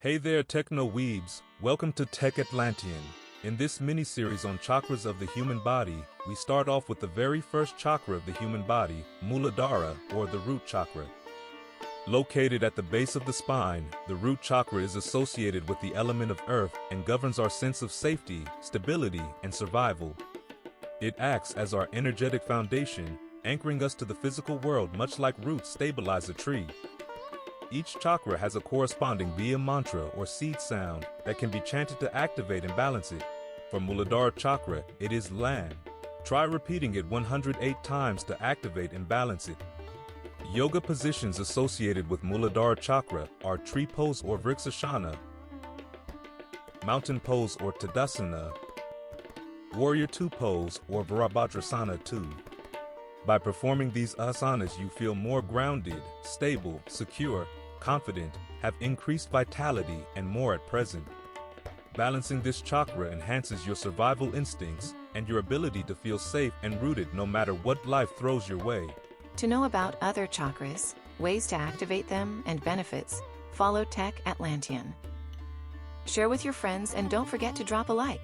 Hey there, Techno Weebs. Welcome to Tech Atlantean. In this mini-series on chakras of the human body, we start off with the very first chakra of the human body, Muladhara, or the Root Chakra. Located at the base of the spine, the Root Chakra is associated with the element of earth and governs our sense of safety, stability, and survival. It acts as our energetic foundation, anchoring us to the physical world much like roots stabilize a tree. Each chakra has a corresponding Via mantra or seed sound that can be chanted to activate and balance it. For Muladhara chakra, it is Lan. Try repeating it 108 times to activate and balance it. Yoga positions associated with Muladhara chakra are tree pose or Vrikshasana, mountain pose or Tadasana, warrior two pose or Virabhadrasana 2. By performing these asanas, you feel more grounded, stable, secure, confident, have increased vitality, and more at present. Balancing this chakra enhances your survival instincts and your ability to feel safe and rooted no matter what life throws your way. To know about other chakras, ways to activate them, and benefits, follow Tech Atlantean. Share with your friends and don't forget to drop a like.